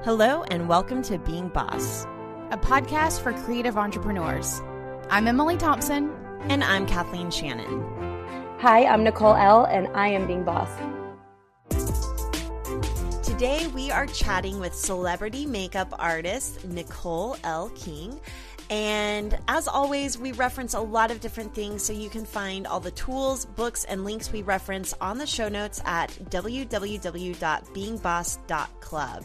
Hello and welcome to Being Boss, a podcast for creative entrepreneurs. I'm Emily Thompson. And I'm Kathleen Shannon. Hi, I'm Nicole Elle, and I am Being Boss. Today we are chatting with celebrity makeup artist Nicole Elle. And as always, we reference a lot of different things, so you can find all the tools, books, and links we reference on the show notes at www.beingboss.club.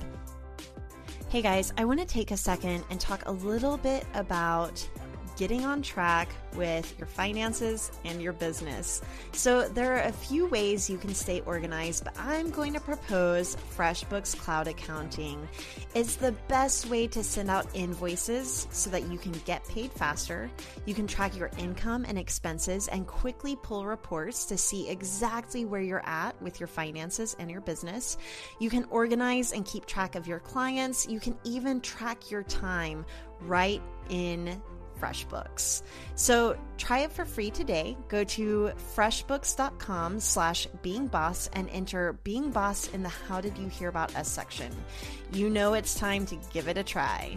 Hey guys, I want to take a second and talk a little bit about getting on track with your finances and your business. So there are a few ways you can stay organized, but I'm going to propose FreshBooks Cloud Accounting. It's the best way to send out invoices so that you can get paid faster. You can track your income and expenses and quickly pull reports to see exactly where you're at with your finances and your business. You can organize and keep track of your clients. You can even track your time right in FreshBooks. So try it for free today. Go to freshbooks.com/beingboss and enter Being Boss in the How Did You Hear About Us section. You know it's time to give it a try.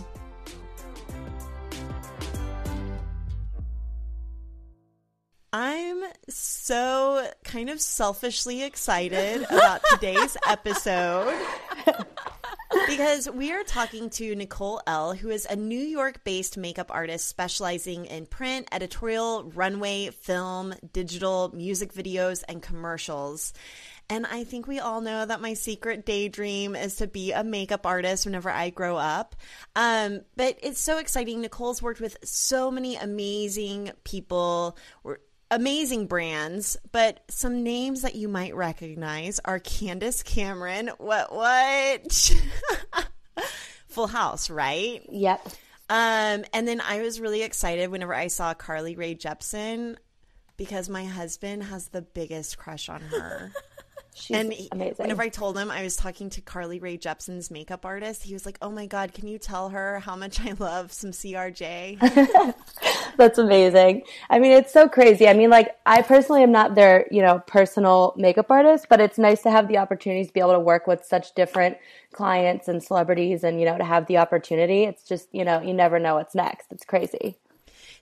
I'm so kind of selfishly excited about today's episode. Because we are talking to Nicole Elle, who is a New York-based makeup artist specializing in print, editorial, runway, film, digital, music videos, and commercials. And I think we all know that my secret daydream is to be a makeup artist whenever I grow up. But it's so exciting. Nicole's worked with so many amazing people, amazing brands, but some names that you might recognize are Candace Cameron. What? Full House, right? Yep. And then I was really excited whenever I saw Carly Rae Jepsen because my husband has the biggest crush on her. She's amazing. Whenever I told him I was talking to Carly Rae Jepsen's makeup artist, he was like, "Oh my God, can you tell her how much I love some CRJ?" That's amazing. I mean, it's so crazy. I mean, like, I personally am not their, personal makeup artist, but it's nice to have the opportunities to be able to work with such different clients and celebrities and, to have the opportunity. It's just, you never know what's next. It's crazy.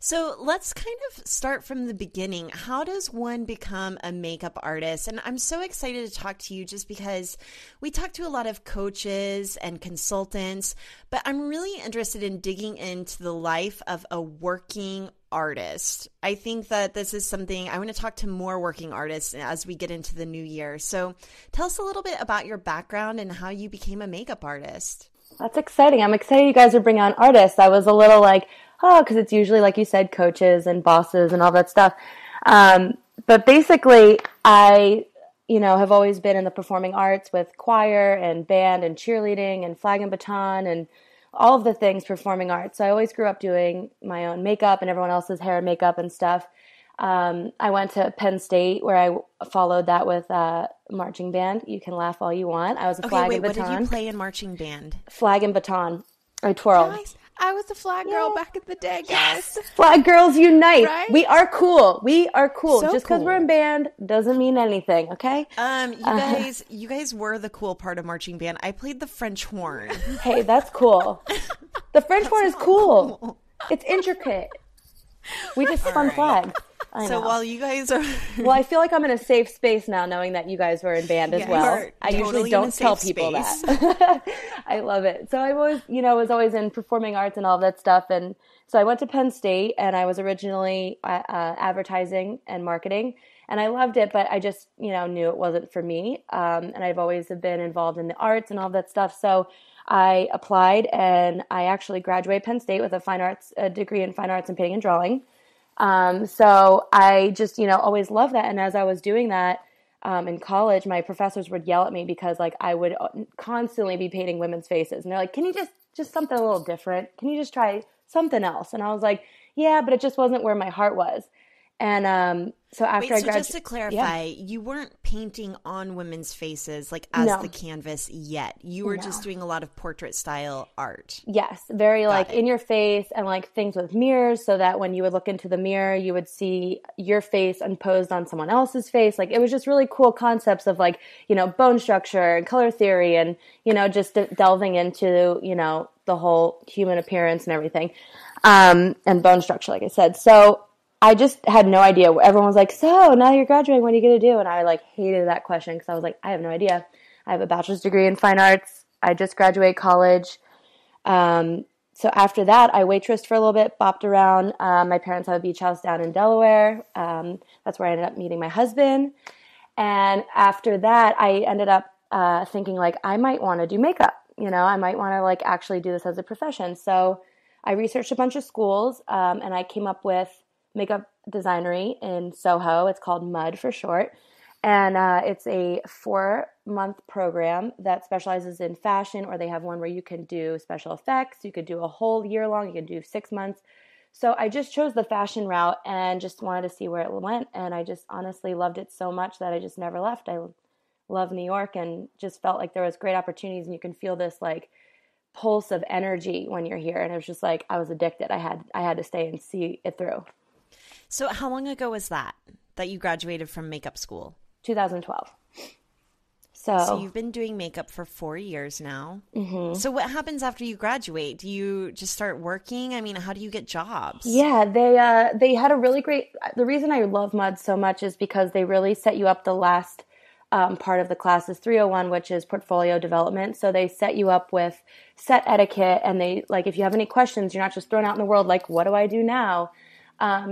So let's kind of start from the beginning. How does one become a makeup artist? And I'm so excited to talk to you just because we talk to a lot of coaches and consultants, but I'm really interested in digging into the life of a working artist. I think that this is something I want to talk to more working artists as we get into the new year. So tell us a little bit about your background and how you became a makeup artist. That's exciting. I'm excited you guys are bringing on artists. I was a little like, because it's usually, like you said, coaches and bosses and all that stuff. But basically, I, have always been in the performing arts with choir and band and cheerleading and flag and baton and all of the things performing arts. So I always grew up doing my own makeup and everyone else's hair and makeup and stuff. I went to Penn State where I followed that with marching band. You can laugh all you want. I was a flag and baton. What did you play in marching band? Flag and baton. I twirled. Nice. I was a flag girl back in the day, guys. Yes. Flag girls unite. Right? We are cool. So just because we're in band doesn't mean anything, okay? You guys were the cool part of marching band. I played the French horn. Hey, that's cool. The French horn is cool. It's intricate. We just spun flags. So while you guys are... Well, I feel like I'm in a safe space now knowing that you guys were in band as well. I usually don't tell people that. I love it. So I was, was always in performing arts and all that stuff. And so I went to Penn State and I was originally advertising and marketing. And I loved it, but I just, knew it wasn't for me. And I've always been involved in the arts and all that stuff. So I applied and I actually graduated Penn State with a degree in fine arts and painting and drawing. So I just, always loved that. And as I was doing that, in college, my professors would yell at me because I would constantly be painting women's faces. And they're like, can you just something a little different? Can you just try something else? And I was like, yeah, but it just wasn't where my heart was. And, So after I graduated, just to clarify, you weren't painting on women's faces like as the canvas yet. You were just doing a lot of portrait style art. Yes, very like in your face and like things with mirrors so that when you would look into the mirror, you would see your face imposed on someone else's face. Like it was just really cool concepts of like, you know, bone structure and color theory and, you know, just delving into, you know, the whole human appearance and everything. And bone structure, like I said. So I just had no idea. Everyone was like, so now you're graduating, what are you going to do? And I like hated that question because I was like, I have no idea. I have a bachelor's degree in fine arts. I just graduated college. So after that, I waitressed for a little bit, bopped around. My parents have a beach house down in Delaware. That's where I ended up meeting my husband. And after that, I ended up thinking like, I might want to do makeup. You know, I might want to like actually do this as a profession. So I researched a bunch of schools and I came up with makeup designery in Soho. It's called MUD for short. And it's a 4-month program that specializes in fashion, or they have one where you can do special effects. You could do a whole year long. You can do 6 months. So I just chose the fashion route and just wanted to see where it went. And I just honestly loved it so much that I just never left. I love New York and just felt like there was great opportunities, and you can feel this like pulse of energy when you're here. And it was just like, I was addicted. I had to stay and see it through. So how long ago was that you graduated from makeup school? 2012. So you've been doing makeup for 4 years now. Mm-hmm. So what happens after you graduate? Do you just start working? I mean, how do you get jobs? Yeah, they had a really great, the reason I love MUD so much is because they really set you up. The last part of the class is 301, which is portfolio development. So they set you up with set etiquette, and they like, if you have any questions, you're not just thrown out in the world like, what do I do now?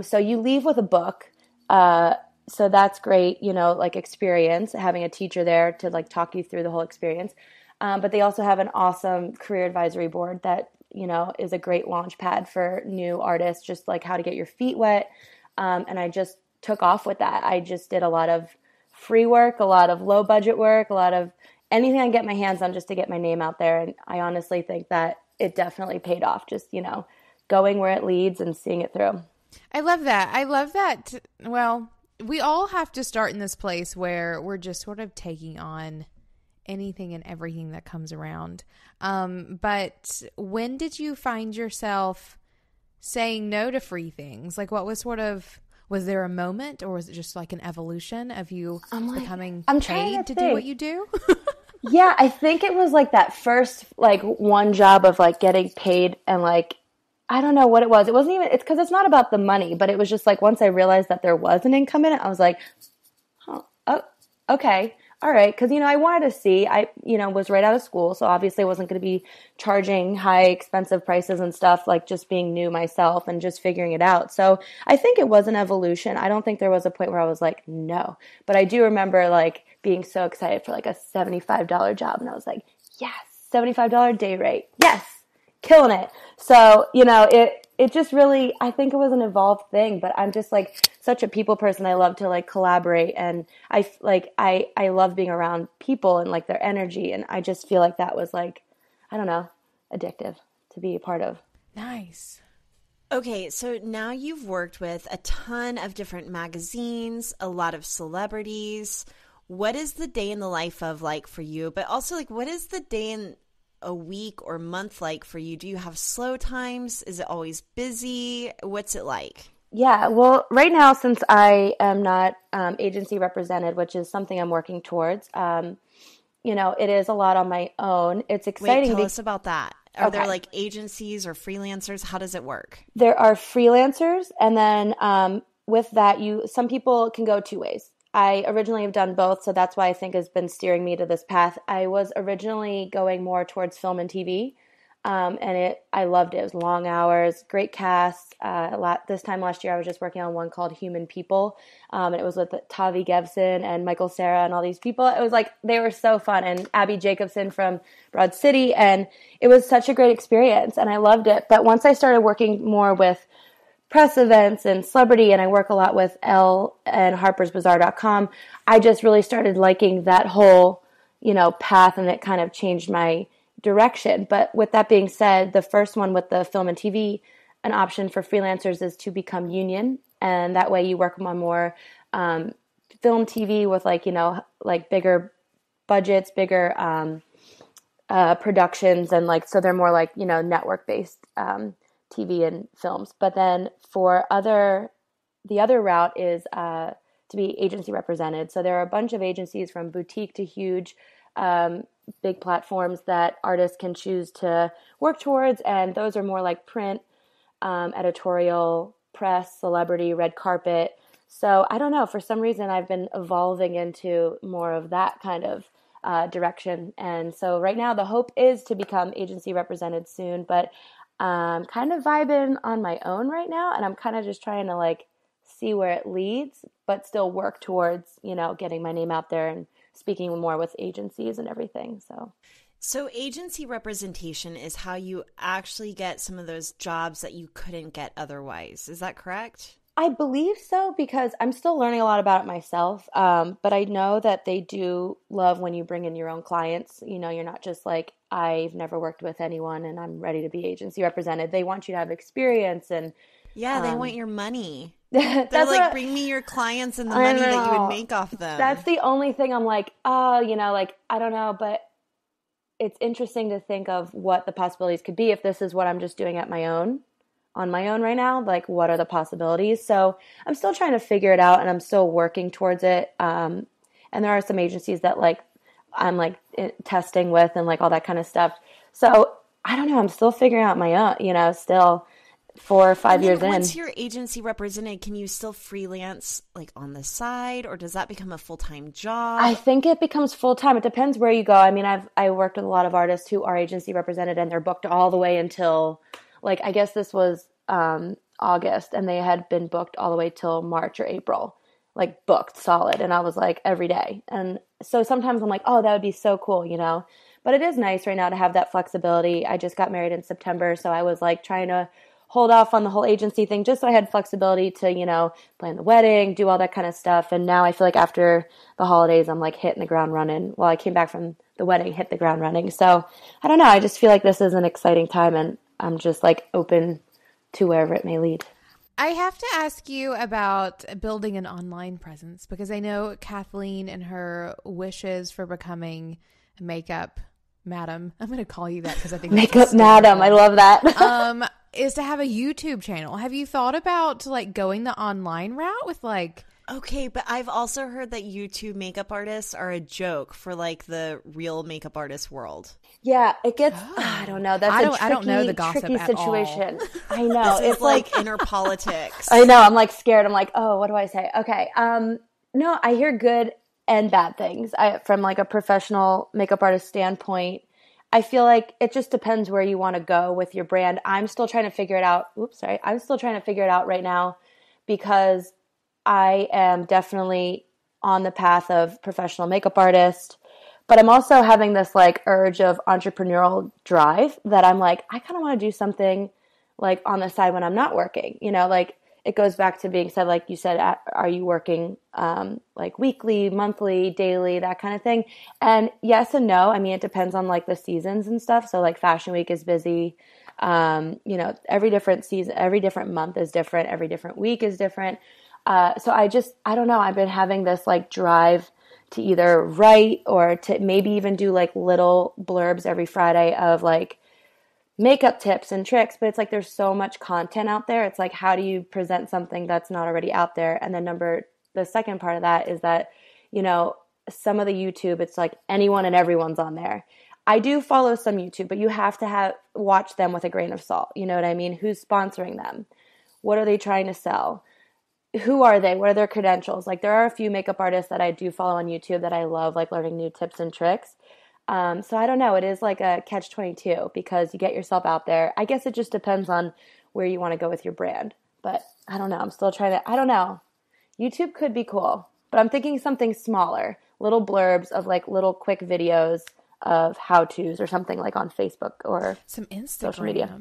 So you leave with a book. So that's great, you know, like experience, having a teacher there to like talk you through the whole experience. But they also have an awesome career advisory board that, you know, is a great launch pad for new artists, just like how to get your feet wet. And I just took off with that. I just did a lot of free work, a lot of low budget work, a lot of anything I can get my hands on just to get my name out there. And I honestly think that it definitely paid off, just, you know, going where it leads and seeing it through. I love that. Well, we all have to start in this place where we're just sort of taking on anything and everything that comes around. But when did you find yourself saying no to free things? Like what was there a moment, or was it just like an evolution of you becoming paid to do what you do? Yeah, I think it was like that first like one job of like getting paid, and like I don't know what it was. It wasn't even, it's because it's not about the money, but it was just like once I realized that there was an income in it, I was like, oh okay. All right. Because, you know, I wanted to see, I, you know, was right out of school. So obviously I wasn't going to be charging high expensive prices and stuff, like just being new myself and just figuring it out. So I think it was an evolution. I don't think there was a point where I was like, no. But I do remember like being so excited for like a $75 job. And I was like, yes, $75 day rate. Yes. Killing it. So, you know, it just really, I think it was an evolved thing, but I'm just like such a people person. I love to like collaborate, and I love being around people and like their energy. And I just feel like that was like, I don't know, addictive to be a part of. Nice. Okay. So now you've worked with a ton of different magazines, a lot of celebrities. What is the day in the life of like for you, but also like, what is the day in a week or month like for you? Do you have slow times? Is it always busy? What's it like? Yeah, well, right now, since I am not agency represented, which is something I'm working towards, you know, it is a lot on my own. It's exciting. Wait, tell us about that. Are there like agencies or freelancers? How does it work? There are freelancers, and then with that, some people can go two ways. I originally have done both, so that's why I think has been steering me to this path. I was originally going more towards film and TV, and I loved it. It was long hours, great cast. This time last year, I was just working on one called Human People, and it was with Tavi Gevson and Michael Cera and all these people. It was like, they were so fun, and Abby Jacobson from Broad City, and it was such a great experience, and I loved it. But once I started working more with press events and celebrity, and I work a lot with Elle and Harper'sBazaar.com, I just really started liking that whole, you know, path, and it kind of changed my direction. But with that being said, the first one with the film and TV, an option for freelancers is to become union, and that way you work on more film, TV with like, like bigger budgets, bigger productions, and like, so they're more like, network based TV and films. But then the other route is to be agency represented. So there are a bunch of agencies from boutique to huge big platforms that artists can choose to work towards, and those are more like print, editorial, press, celebrity, red carpet. So I don't know, for some reason I've been evolving into more of that kind of direction. And so right now the hope is to become agency represented soon, but I'm kind of vibing on my own right now, and I'm kind of just trying to like see where it leads, but still work towards, getting my name out there and speaking more with agencies and everything. So agency representation is how you actually get some of those jobs that you couldn't get otherwise. Is that correct? I believe so, because I'm still learning a lot about it myself. But I know that they do love when you bring in your own clients. You're not just like, I've never worked with anyone and I'm ready to be agency represented. They want you to have experience and yeah, they want your money. They're like, bring me your clients and the money that you would make off them. That's the only thing I'm like, like, I don't know, but it's interesting to think of what the possibilities could be if this is what I'm just doing on my own right now. Like, what are the possibilities? So I'm still trying to figure it out, and I'm still working towards it. And there are some agencies that like I'm like testing with and like all that kind of stuff. So I don't know. I'm still figuring out my own, still 4 or 5 years in. Once you're agency represented, can you still freelance like on the side, or does that become a full-time job? I think it becomes full-time. It depends where you go. I mean, I worked with a lot of artists who are agency represented, and they're booked all the way until like, I guess this was August, and they had been booked all the way till March or April, like booked solid. And I was like every day. And so sometimes I'm like, oh, that would be so cool, but it is nice right now to have that flexibility. I just got married in September. So I was like trying to hold off on the whole agency thing just so I had flexibility to, plan the wedding, do all that kind of stuff. And now I feel like after the holidays, I'm like hitting the ground running. Well, I came back from the wedding, hit the ground running. So I don't know. I just feel like this is an exciting time, and I'm just like open to wherever it may lead. I have to ask you about building an online presence, because I know Kathleen and her wishes for becoming a makeup madam. I'm going to call you that because I think makeup madam. I love that. Is to have a YouTube channel. Have you thought about like going the online route with like? Okay, but I've also heard that YouTube makeup artists are a joke for like the real makeup artist world. Yeah, it gets. I don't know. That's I don't know the gossip tricky at situation. All. I know. It's like inner politics. I know. I'm like scared. I'm like, oh, what do I say? Okay. No, I hear good and bad things. From like a professional makeup artist standpoint, I feel like it just depends where you want to go with your brand. I'm still trying to figure it out. I'm still trying to figure it out right now, because I am definitely on the path of professional makeup artist, but I'm also having this like urge of entrepreneurial drive that I'm like, I kind of want to do something like on the side when I'm not working, like it goes back to being said, like you said, are you working like weekly, monthly, daily, that kind of thing? And yes and no. I mean, it depends on like the seasons and stuff. So like Fashion Week is busy. Every different season, every different month is different. Every different week is different. So I don't know. I've been having this like drive to either write or to maybe even do like little blurbs every Friday of like makeup tips and tricks, but it's like there's so much content out there. It's like, how do you present something that's not already out there? And then the second part of that is that, some of the YouTube, it's like anyone and everyone's on there. I do follow some YouTube, but you have to watch them with a grain of salt. You know what I mean? Who's sponsoring them? What are they trying to sell? Who are they? What are their credentials? Like, there are a few makeup artists that I do follow on YouTube that I love, like learning new tips and tricks. So I don't know. It is like a catch-22 because you get yourself out there. I guess it just depends on where you want to go with your brand. But I don't know. I'm still trying to, I don't know. YouTube could be cool, but I'm thinking something smaller, little blurbs of like little quick videos of how-tos or something like on Facebook or some Instagram. Social media.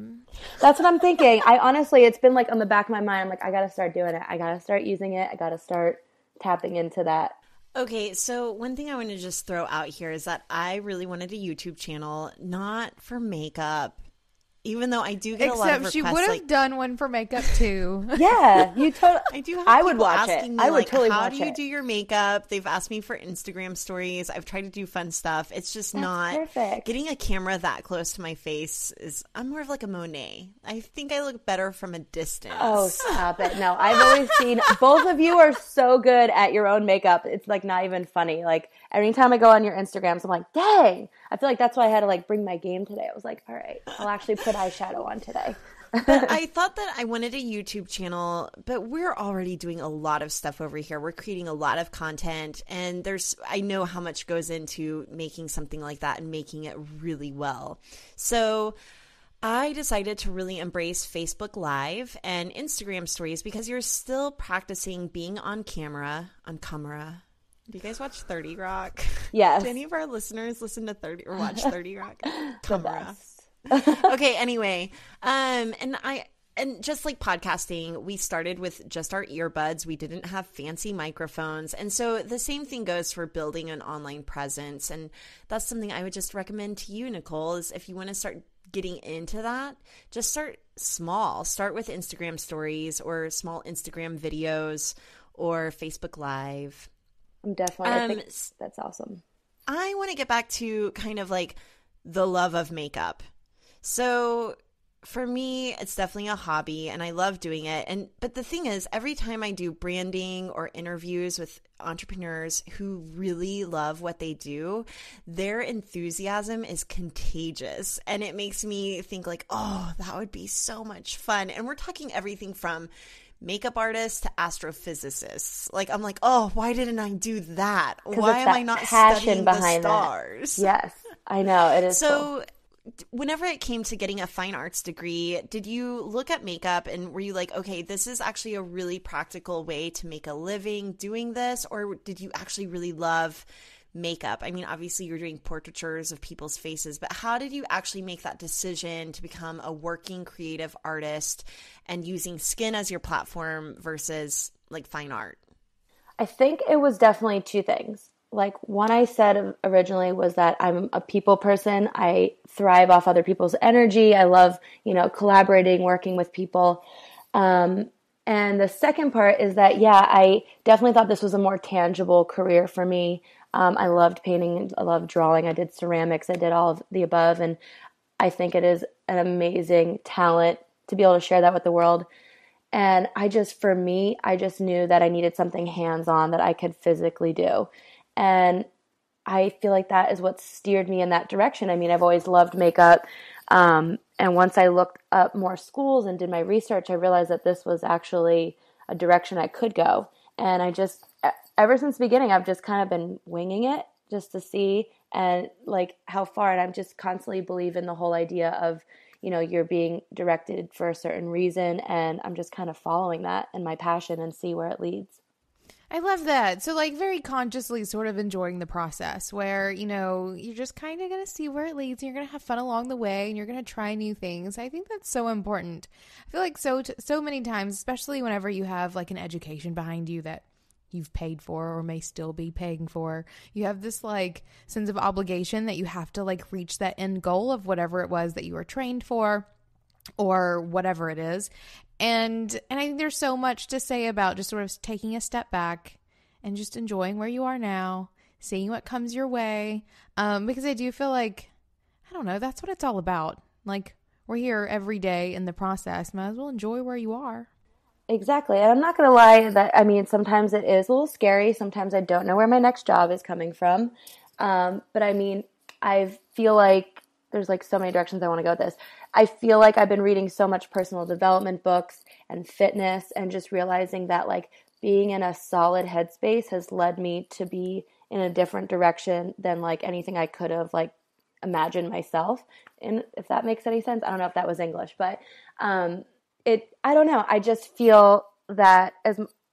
That's what I'm thinking. It's been like on the back of my mind. I'm like, I got to start doing it. I got to start using it. I got to start tapping into that. Okay, so one thing I want to just throw out here is that I really wanted a YouTube channel, not for makeup. even though I do get a lot of requests. Except she would have done one for makeup too. Yeah, you totally. I do have I would watch asking it. Me, I would totally how watch do you it. do your makeup? They've asked me for Instagram stories. I've tried to do fun stuff. It's just not perfect. Getting a camera that close to my face is. I'm more of like a Monet. I think I look better from a distance. Oh, stop it! No, I've always seen both of you are so good at your own makeup. It's like not even funny. Like anytime I go on your Instagrams, I'm like, dang. I feel like that's why I had to like bring my game today. I was like, all right, I'll actually put eyeshadow on today. But I thought that I wanted a YouTube channel, but we're already doing a lot of stuff over here. We're creating a lot of content, and I know how much goes into making something like that and making it really well. So I decided to really embrace Facebook Live and Instagram stories because you're still practicing being on camera. Do you guys watch 30 Rock? Yes. Do any of our listeners listen to 30 or watch 30 Rock? Camera. Okay, anyway. And just like podcasting, we started with just our earbuds. We didn't have fancy microphones. And so the same thing goes for building an online presence. And that's something I would just recommend to you, Nicole, is if you want to start getting into that, just start small. Start with Instagram stories or small Instagram videos or Facebook Live. Definitely. I think that's awesome. I want to get back to kind of like the love of makeup. So for me, it's definitely a hobby and I love doing it. But the thing is, every time I do branding or interviews with entrepreneurs who really love what they do, their enthusiasm is contagious. And it makes me think like, oh, that would be so much fun. And we're talking everything from makeup artists to astrophysicists. Like, I'm like, oh, why didn't I do that? Why am I not studying the stars? That. Yes, I know. It is so cool. Whenever it came to getting a fine arts degree, did you look at makeup and were you like, okay, this is actually a really practical way to make a living doing this? Or did you actually really love makeup? I mean, obviously you're doing portraitures of people's faces, but how did you actually make that decision to become a working creative artist and using skin as your platform versus like fine art? I think it was definitely two things. Like one I said originally was that I'm a people person. I thrive off other people's energy. I love, collaborating, working with people. And the second part is that, I definitely thought this was a more tangible career for me. I loved painting. I loved drawing. I did ceramics. I did all of the above. And I think it is an amazing talent to be able to share that with the world. And I just knew that I needed something hands-on that I could physically do. And I feel like that is what steered me in that direction. I mean, I've always loved makeup. And once I looked up more schools and did my research, I realized that this was actually a direction I could go. And ever since the beginning, I've just kind of been winging it just to see and like how far. And I'm just constantly believe in the whole idea of, you're being directed for a certain reason. And I'm just kind of following that and my passion and see where it leads. I love that. So like very consciously sort of enjoying the process where, you're just kind of going to see where it leads and you're going to have fun along the way and you're going to try new things. I think that's so important. I feel like so many times, especially whenever you have like an education behind you that you've paid for or may still be paying for, you have this like sense of obligation that you have to like reach that end goal of whatever it was that you were trained for or whatever it is. And I think there's so much to say about just sort of taking a step back and just enjoying where you are now, seeing what comes your way. Because I do feel like, I don't know, that's what it's all about. Like we're here every day in the process. Might as well enjoy where you are. Exactly. And I'm not going to lie that, sometimes it is a little scary. Sometimes I don't know where my next job is coming from. But I feel like there's like so many directions I want to go with this. I feel like I've been reading so much personal development books and fitness and just realizing that like being in a solid headspace has led me to be in a different direction than like anything I could have like imagined myself. And if that makes any sense, I don't know if that was English, but I don't know. I just feel that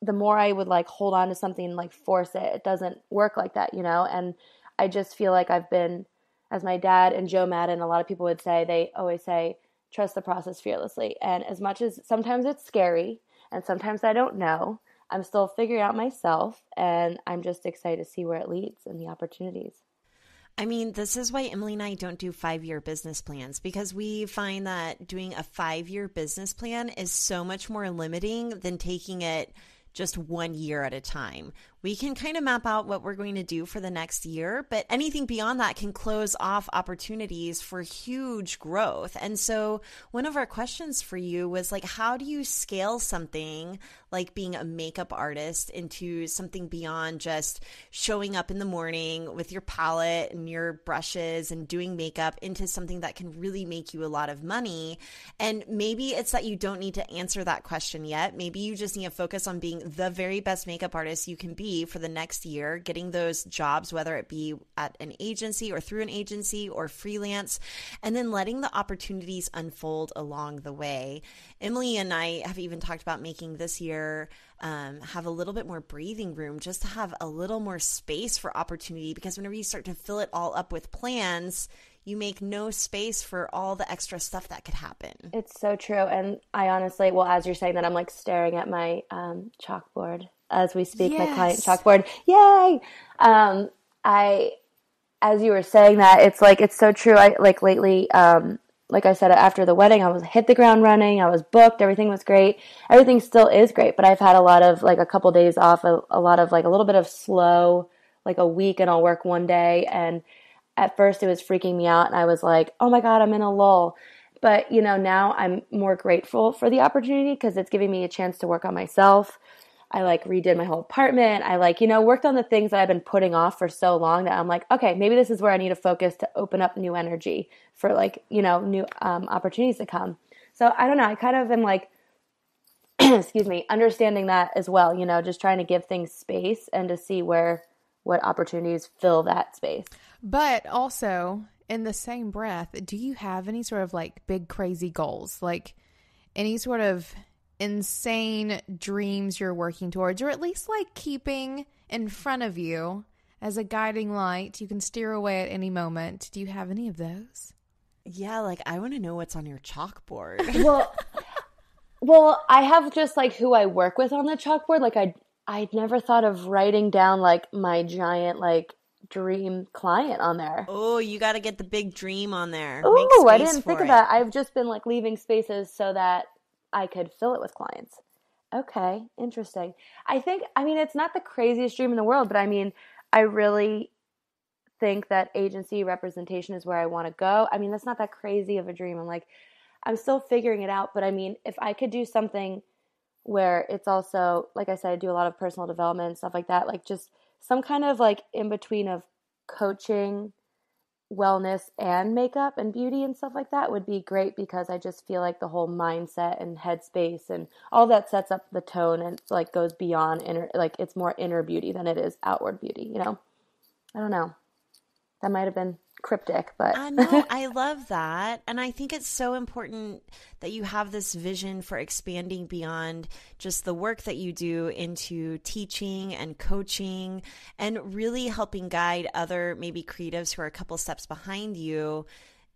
the more I would like hold on to something and like force it, it doesn't work like that, and I just feel like I've been, as my dad and Joe Madden, a lot of people would say, they always say, trust the process fearlessly. And as much as sometimes it's scary and sometimes I don't know, I'm still figuring out myself and I'm just excited to see where it leads and the opportunities. I mean, this is why Emily and I don't do 5-year business plans, because we find that doing a 5-year business plan is so much more limiting than taking it just 1 year at a time. We can kind of map out what we're going to do for the next year, but anything beyond that can close off opportunities for huge growth. And so one of our questions for you was like, how do you scale something like being a makeup artist into something beyond just showing up in the morning with your palette and your brushes and doing makeup into something that can really make you a lot of money? And maybe it's that you don't need to answer that question yet. Maybe you just need to focus on being the very best makeup artist you can be for the next year, getting those jobs, whether it be at an agency or through an agency or freelance, and then letting the opportunities unfold along the way. Emily and I have even talked about making this year have a little bit more breathing room, just to have a little more space for opportunity, because whenever you start to fill it all up with plans, you make no space for all the extra stuff that could happen. It's so true. And I honestly, well, as you're saying that, I'm like staring at my chalkboard as we speak, my client chalkboard. Yay! As you were saying that, it's like, it's so true. I like lately, like I said, after the wedding, I was hit the ground running. I was booked. Everything was great. Everything still is great, but I've had a lot of like a couple days off, a lot of like a little bit of slow, like a week, and I'll work one day. And at first it was freaking me out, and I was like, oh my God, I'm in a lull. But, you know, now I'm more grateful for the opportunity because it's giving me a chance to work on myself. I like redid my whole apartment. I like, you know, worked on the things that I've been putting off for so long that I'm like, okay, maybe this is where I need to focus to open up new energy for like, you know, new opportunities to come. So I don't know. I kind of am like, excuse me, understanding that as well, you know, just trying to give things space and to see what opportunities fill that space. But also in the same breath, do you have any sort of like big, crazy goals, like any sort of insane dreams you're working towards, or at least like keeping in front of you as a guiding light you can steer away at any moment? Do you have any of those? Yeah, like I want to know what's on your chalkboard. Well, I have just like who I work with on the chalkboard. Like I'd never thought of writing down like my giant like dream client on there. Oh, you got to get the big dream on there. Oh, I didn't think of that. I've just been like leaving spaces so that I could fill it with clients. Okay, interesting. I mean, it's not the craziest dream in the world, but I mean, I really think that agency representation is where I want to go. I mean, that's not that crazy of a dream. I'm still figuring it out, but I mean, if I could do something where it's also, like I said, I do a lot of personal development and stuff like that, like just some kind of like in between of coaching, wellness, and makeup and beauty and stuff like that would be great, because I just feel like the whole mindset and headspace and all that sets up the tone and like goes beyond like it's more inner beauty than it is outward beauty, you know? I don't know. That might have been cryptic, but no, I love that. And I think it's so important that you have this vision for expanding beyond just the work that you do into teaching and coaching and really helping guide other maybe creatives who are a couple steps behind you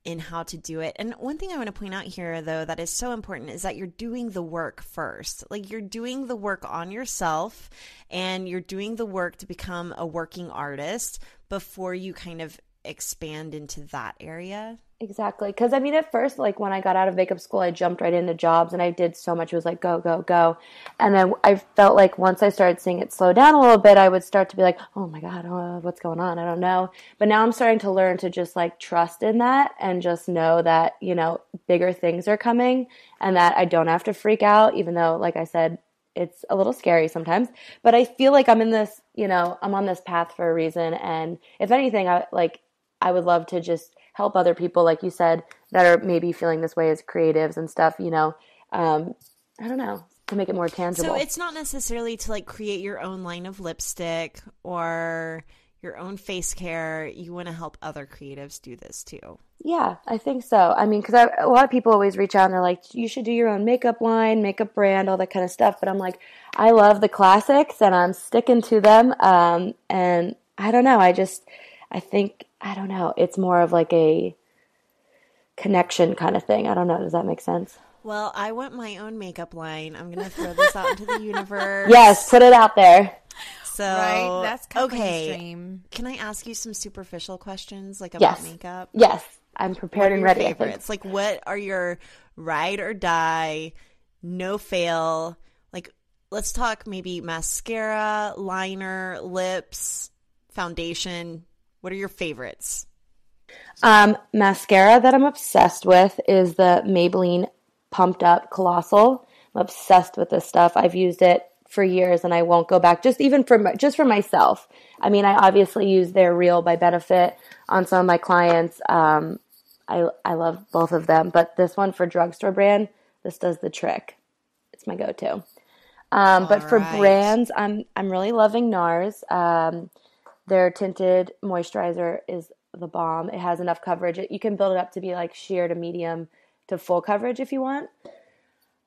in how to do it. And one thing I want to point out here, though, that is so important is that you're doing the work first. Like you're doing the work on yourself and you're doing the work to become a working artist before you kind of expand into that area. Exactly. Because I mean, at first, like when I got out of makeup school, I jumped right into jobs and I did so much. It was like, go, go, go. And then I felt like once I started seeing it slow down a little bit, I would start to be like, oh my God, what's going on? I don't know. But now I'm starting to learn to just like trust in that and just know that, you know, bigger things are coming and that I don't have to freak out, even though, like I said, it's a little scary sometimes. But I feel like I'm in this, you know, I'm on this path for a reason. And if anything, I would love to just help other people, like you said, that are maybe feeling this way as creatives and stuff, you know, I don't know, to make it more tangible. So it's not necessarily to like create your own line of lipstick or your own face care. You want to help other creatives do this too. Yeah, I think so. I mean, because a lot of people always reach out and they're like, you should do your own makeup line, makeup brand, all that kind of stuff. But I'm like, I love the classics and I'm sticking to them. And I don't know. I don't know. It's more of like a connection kind of thing. I don't know. Does that make sense? Well, I want my own makeup line. I'm going to throw this out into the universe. Yes, put it out there. So right, that's okay. Stream. Can I ask you some superficial questions, like about makeup? Yes, I'm prepared and ready. Favorites? Like, what are your ride or die, no fail? Like, let's talk maybe mascara, liner, lips, foundation. What are your favorites? Mascara that I'm obsessed with is the Maybelline Pumped Up Colossal. I'm obsessed with this stuff. I've used it for years and I won't go back. Just for myself. I mean, I obviously use their Real by Benefit on some of my clients. I love both of them, but this one for drugstore brand, this does the trick. It's my go-to. But for brands, I'm really loving NARS. Their tinted moisturizer is the bomb. It has enough coverage. You can build it up to be like sheer to medium to full coverage if you want.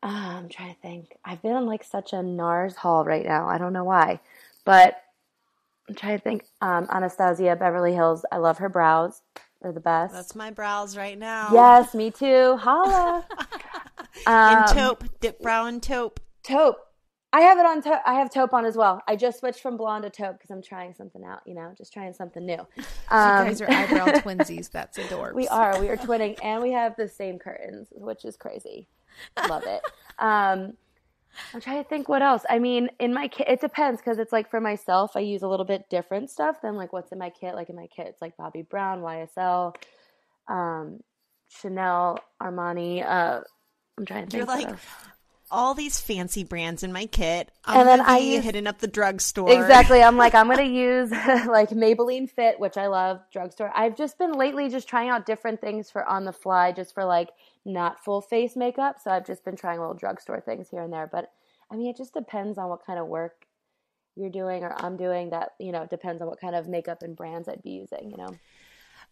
I'm trying to think. I've been on like such a NARS haul right now. I don't know why, but I'm trying to think. Anastasia Beverly Hills. I love her brows. They're the best. That's my brows right now. Yes, me too. Holla. In taupe. Dip brow in taupe. Taupe. I have it on taupe. I have taupe on as well. I just switched from blonde to taupe because I'm trying something out, just trying something new. You guys are eyebrow twinsies. That's adorable. We are twinning, and we have the same curtains, which is crazy. Love it. I'm trying to think what else. I mean, in my kit, it depends because it's like for myself, I use a little bit different stuff than like what's in my kit. Like in my kit, it's like Bobbi Brown, YSL, Chanel, Armani. I'm trying to think. You're like all these fancy brands in my kit. And then I use hitting up the drugstore. Exactly. I'm like, I'm going to use like Maybelline Fit, which I love, drugstore. I've just been lately just trying out different things for on the fly, just for like not full face makeup. So I've just been trying little drugstore things here and there. But I mean, it just depends on what kind of work you're doing or I'm doing. That, depends on what kind of makeup and brands I'd be using,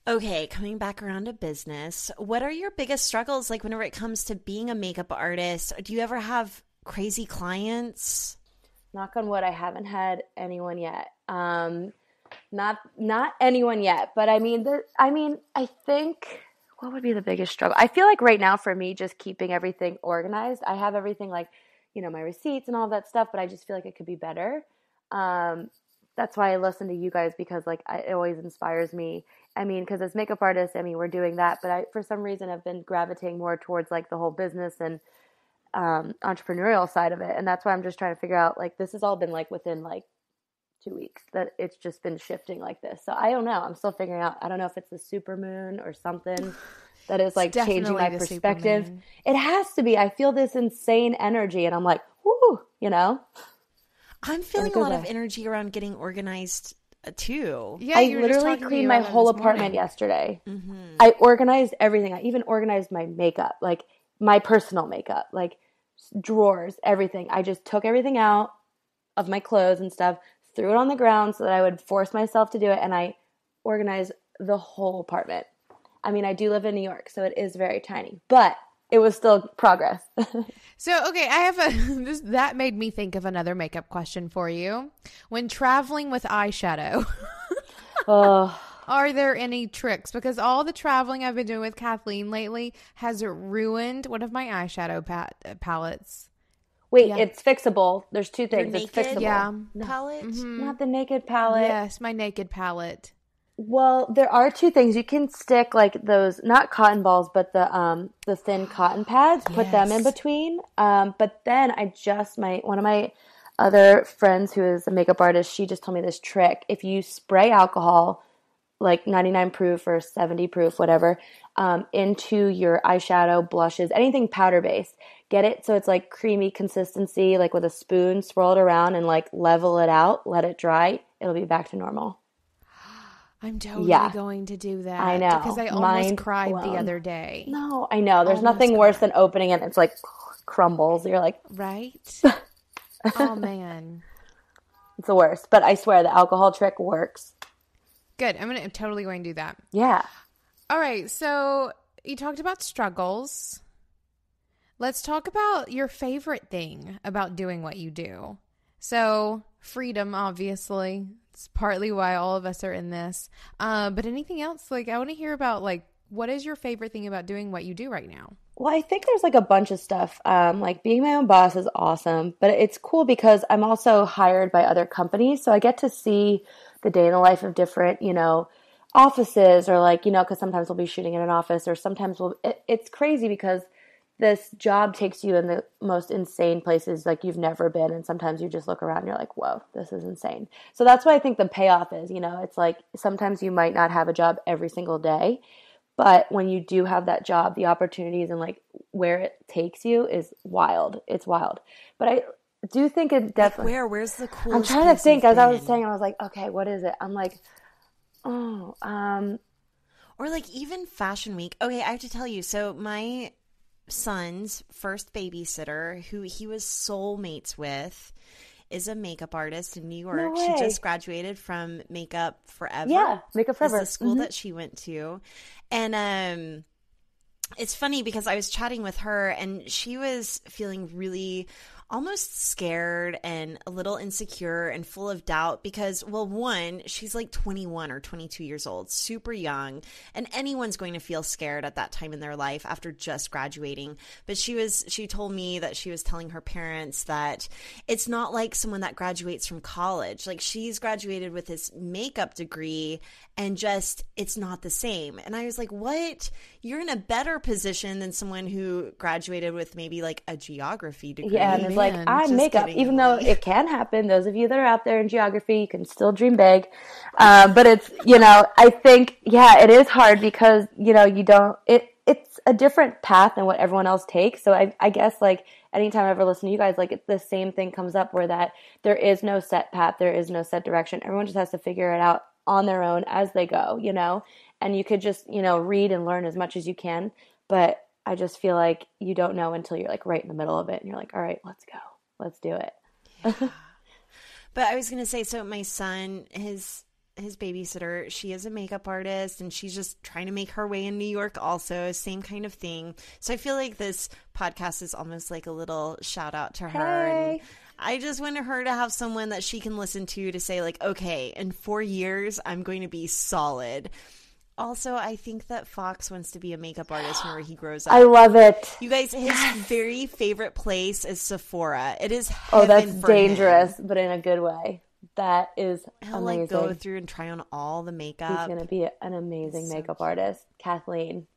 Okay, coming back around to business, what are your biggest struggles like whenever it comes to being a makeup artist? Do you ever have crazy clients? Knock on wood, I haven't had anyone yet. Not anyone yet, but I mean, I think what would be the biggest struggle? I feel like right now for me, just keeping everything organized. I have everything like, my receipts and all that stuff, but I just feel like it could be better. That's why I listen to you guys because like it always inspires me. I mean, because as makeup artists, we're doing that, but I, for some reason, have been gravitating more towards like the whole business and entrepreneurial side of it. And that's why I'm just trying to figure out, like, this has all been like within like 2 weeks that it's just been shifting like this. So I don't know. I'm still figuring out. I don't know if it's the super moon or something that is like changing my perspective. Supermoon. It has to be. I feel this insane energy and I'm like, whoo, I'm feeling a lot of energy around getting organized too. Yeah, I literally cleaned my whole apartment yesterday. Mm-hmm. I organized everything. I even organized my makeup, like my personal makeup, like drawers, everything. I just took everything out of my clothes and stuff, threw it on the ground so that I would force myself to do it, and I organized the whole apartment. I mean, I do live in New York, so it is very tiny, but it was still progress. So, okay, I have that made me think of another makeup question for you. When traveling with eyeshadow, are there any tricks? Because all the traveling I've been doing with Kathleen lately has ruined one of my eyeshadow palettes. Wait, it's fixable. There's two things. Your it's fixable. Palette? Mm-hmm. Not the naked palette. Yes, my naked palette. Well, there are two things. You can stick like those, not cotton balls, but the thin cotton pads, put them in between. But then one of my other friends who is a makeup artist, she just told me this trick. If you spray alcohol, like 99 proof or 70 proof, whatever, into your eyeshadow, blushes, anything powder based, get it so it's like creamy consistency, like with a spoon, swirl it around and like level it out, let it dry. It'll be back to normal. I'm totally going to do that. I know. Because I almost cried the other day. No, I know. There's nothing worse than opening it and it's like crumbles. You're like... Right? Oh, man. It's the worst. But I swear the alcohol trick works. Good. I'm totally going to do that. Yeah. All right. So you talked about struggles. Let's talk about your favorite thing about doing what you do. So freedom, obviously. It's partly why all of us are in this. But anything else? Like, I want to hear about like what is your favorite thing about doing what you do right now? Well, I think there's like a bunch of stuff. Like being my own boss is awesome, but it's cool because I'm also hired by other companies. So I get to see the day in the life of different, offices, or like, because sometimes we'll be shooting in an office, or sometimes it's crazy because this job takes you in the most insane places like you've never been. And sometimes you just look around and you're like, whoa, this is insane. So that's what I think the payoff is, it's like sometimes you might not have a job every single day, but when you do have that job, the opportunities and like where it takes you is wild. It's wild. But I do think it definitely. Like where's the coolest? I'm trying to think. As I was saying, I was like, okay, what is it? I'm like, or like even Fashion Week. Okay, I have to tell you. So my son's first babysitter, who he was soulmates with, is a makeup artist in New York. No way. She just graduated from Makeup Forever. Yeah, Makeup Forever. Is the school that she went to. And it's funny because I was chatting with her and she was feeling really almost scared and a little insecure and full of doubt because, well, one, she's like 21 or 22 years old, super young, and anyone's going to feel scared at that time in their life after just graduating. But she told me that she was telling her parents that it's not like someone that graduates from college. Like she's graduated with this makeup degree and just it's not the same. And I was like, what? You're in a better position than someone who graduated with maybe like a geography degree. Yeah, and it's like, I'm makeup, even though it can happen. Those of you that are out there in geography, you can still dream big. But it's, I think, it is hard because, it's a different path than what everyone else takes. So I guess like anytime I ever listen to you guys, like the same thing comes up where that there is no set path, there is no set direction. Everyone just has to figure it out on their own as they go, and you could just, read and learn as much as you can. But I just feel like you don't know until you're like right in the middle of it and you're like, all right, let's go. Let's do it. Yeah. But I was going to say, so my son, his babysitter, she is a makeup artist and she's just trying to make her way in New York also, same kind of thing. So I feel like this podcast is almost like a little shout out to her. Hey. And I just want her to have someone that she can listen to say like, okay, in 4 years, I'm going to be solid. Also, I think that Fox wants to be a makeup artist whenever he grows up. I love it. You guys, his very favorite place is Sephora. It is heaven. Oh, that's for dangerous, him. But in a good way. That is He'll amazing. like go through and try on all the makeup. He's going to be an amazing makeup artist. Kathleen,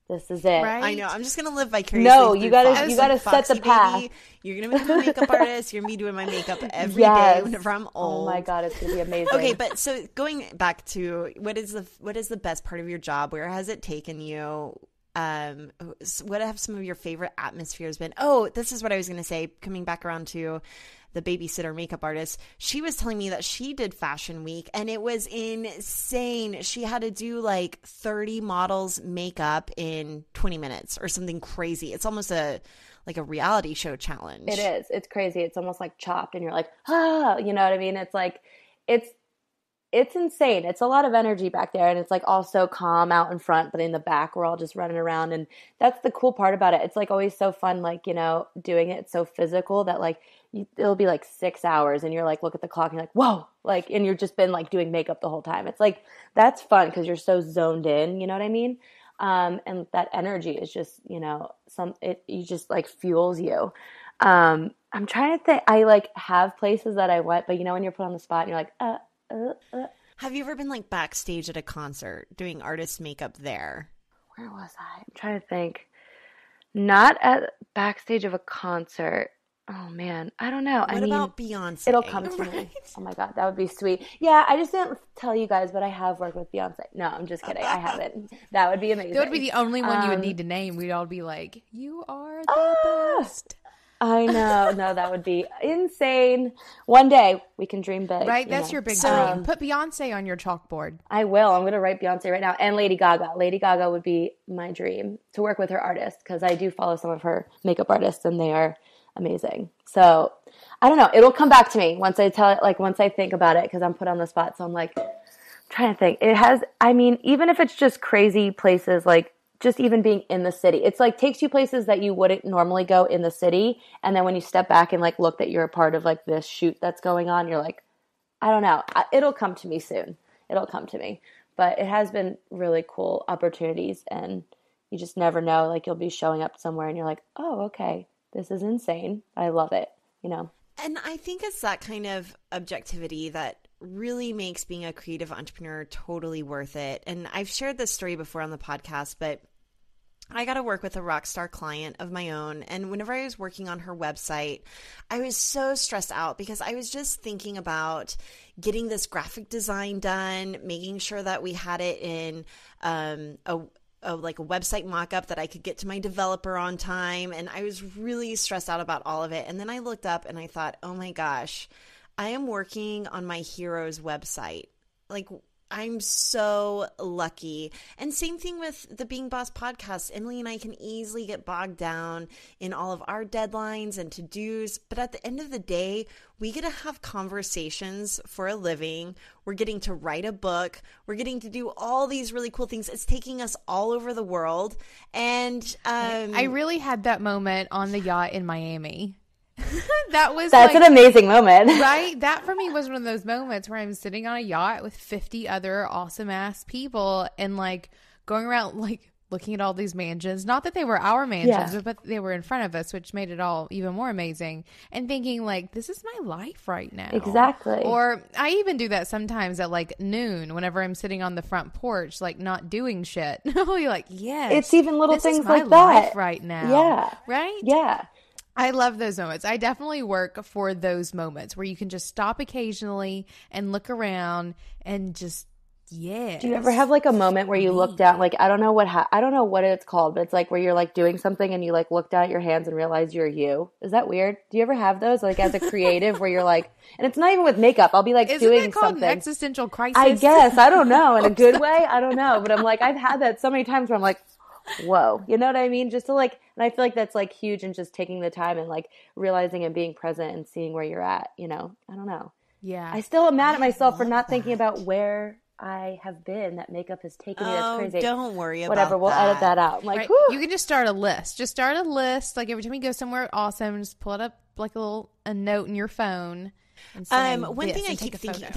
this is it. Right? I know. I'm just going to live vicariously. No, you got to set Foxy the path. Baby. You're going to become a makeup artist. You're going to be doing my makeup every day whenever I'm old. Oh my God, it's going to be amazing. Okay, but so going back to what is the best part of your job? Where has it taken you? What have some of your favorite atmospheres been? Oh, this is what I was going to say. Coming back around to the babysitter makeup artist, she was telling me that she did Fashion Week and it was insane. She had to do like 30 models makeup in 20 minutes or something crazy. It's almost like a reality show challenge. It is. It's crazy. It's almost like Chopped and you're like, you know what I mean? It's like, it's insane. It's a lot of energy back there, and it's like all so calm out in front, but in the back we're all just running around, and that's the cool part about it. It's like always so fun, like, doing it so physical that like it'll be like 6 hours and you're like, look at the clock and you're like, whoa, like, and you've just been like doing makeup the whole time. It's like, that's fun because you're so zoned in, you know what I mean? And that energy is just, you just like fuels you. I'm trying to think. I like have places that I went, but when you're put on the spot and you're like, Have you ever been like backstage at a concert doing artist makeup there? Where was I? I'm trying to think. Not at backstage of a concert. Oh man, I don't know. What about Beyonce? It'll come to me. Oh my God, that would be sweet. Yeah, I just didn't tell you guys, but I have worked with Beyonce. No, I'm just kidding. I haven't. That would be amazing. That would be the only one you would need to name. We'd all be like, you are the best. I know. No, that would be insane. One day we can dream big. Right? That's your big dream. Put Beyonce on your chalkboard. I will. I'm going to write Beyonce right now. And Lady Gaga. Lady Gaga would be my dream to work with her artists because I do follow some of her makeup artists and they are amazing. So I don't know. It'll come back to me once I tell it, like once I think about it because I'm put on the spot. So I'm like trying to think. It has, even if it's just crazy places like just even being in the city, it's like takes you places that you wouldn't normally go in the city. And then when you step back and like look that you're a part of like this shoot that's going on, you're like, I don't know. It'll come to me soon. It'll come to me. But it has been really cool opportunities, and you just never know. Like, you'll be showing up somewhere and you're like, oh, okay, this is insane. I love it, you know? And I think it's that kind of objectivity that really makes being a creative entrepreneur totally worth it. And I've shared this story before on the podcast, but I got to work with a rock star client of my own. And whenever I was working on her website, I was so stressed out because I was just thinking about getting this graphic design done, making sure that we had it in like a website mock-up that I could get to my developer on time. And I was really stressed out about all of it. And then I looked up and I thought, oh my gosh, I am working on my hero's website. Like, I'm so lucky. And same thing with the Being Boss podcast. Emily and I can easily get bogged down in all of our deadlines and to-dos. But at the end of the day, we get to have conversations for a living. We're getting to write a book. We're getting to do all these really cool things. It's taking us all over the world. And I really had that moment on the yacht in Miami. That's like, an amazing moment, right? That for me was one of those moments where I'm sitting on a yacht with 50 other awesome ass people and like going around like looking at all these mansions. Not that they were our mansions, but they were in front of us, which made it all even more amazing. And thinking like, this is my life right now. Exactly. Or I even do that sometimes at like noon whenever I'm sitting on the front porch, like not doing shit. I'll be like, yes, it's even little this things is my like that life right now. Yeah. Right? Yeah. I love those moments. I definitely work for those moments where you can just stop occasionally and look around and just, yeah. Do you ever have like a moment where you look down, like, I don't know what it's called, but it's like where you're like doing something and you like look down at your hands and realize you're you? Is that weird? Do you ever have those like as a creative where you're like, and it's not even with makeup. I'll be like Isn't doing it called something. An existential crisis? I guess. I don't know. In a good way? I don't know. But I'm like, I've had that so many times where I'm like, whoa, you know what I mean? Just to like, and I feel like that's like huge, and just taking the time and like realizing and being present and seeing where you're at, you know? I don't know. Yeah. I still am mad at myself for not thinking about where I have been. That makeup has taken me. That's crazy. Don't worry about Whatever, we'll edit that out. I'm like, right. You can just start a list. Just start a list. Like every time you go somewhere awesome, just pull it up like a note in your phone. One thing I keep thinking,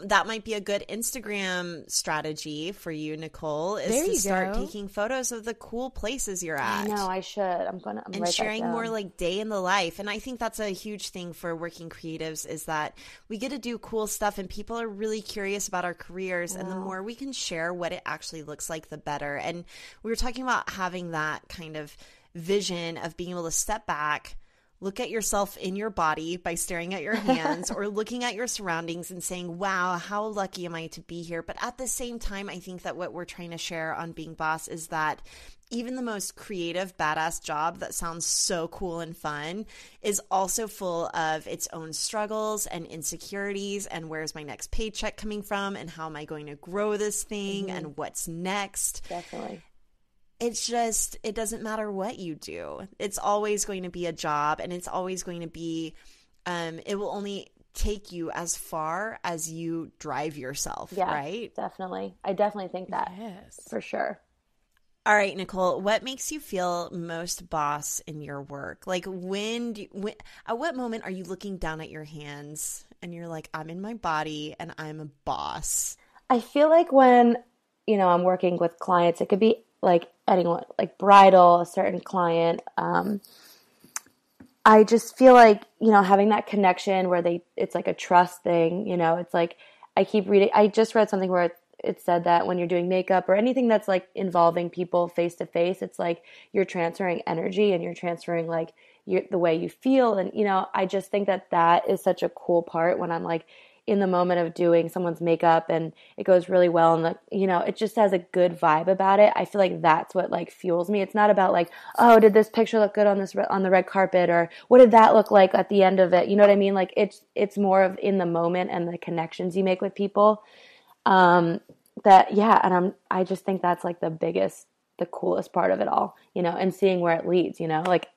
that might be a good Instagram strategy for you, Nicole, is to start taking photos of the cool places you're at. I know, I should. I'm and sharing more like day in the life. And I think that's a huge thing for working creatives, is that we get to do cool stuff and people are really curious about our careers. Wow. And the more we can share what it actually looks like, the better. And we were talking about having that kind of vision of being able to step back, look at yourself in your body by staring at your hands or looking at your surroundings and saying, wow, how lucky am I to be here? But at the same time, I think that what we're trying to share on Being Boss is that even the most creative, badass job that sounds so cool and fun is also full of its own struggles and insecurities, and where's my next paycheck coming from, and how am I going to grow this thing, and what's next? Definitely. It's just, it doesn't matter what you do. It's always going to be a job, and it's always going to be, it will only take you as far as you drive yourself, right? Definitely. I definitely think that. Yes. For sure. All right, Nicole, what makes you feel most boss in your work? Like at what moment are you looking down at your hands and you're like, I'm in my body and I'm a boss? I feel like when, I'm working with clients, it could be like anyone, like bridal, a certain client. I just feel like, having that connection where it's like a trust thing, it's like, I keep reading, I just read something where it said that when you're doing makeup or anything that's like involving people face to face, it's like you're transferring energy and you're transferring like the way you feel. And, I just think that is such a cool part when I'm like in the moment of doing someone's makeup and it goes really well and it just has a good vibe about it. I feel like that's what like fuels me. It's not about like, oh, did this picture look good on the red carpet, or what did that look like at the end of it? You know what I mean? Like it's more of in the moment and the connections you make with people. And I just think that's like the coolest part of it all, and seeing where it leads, like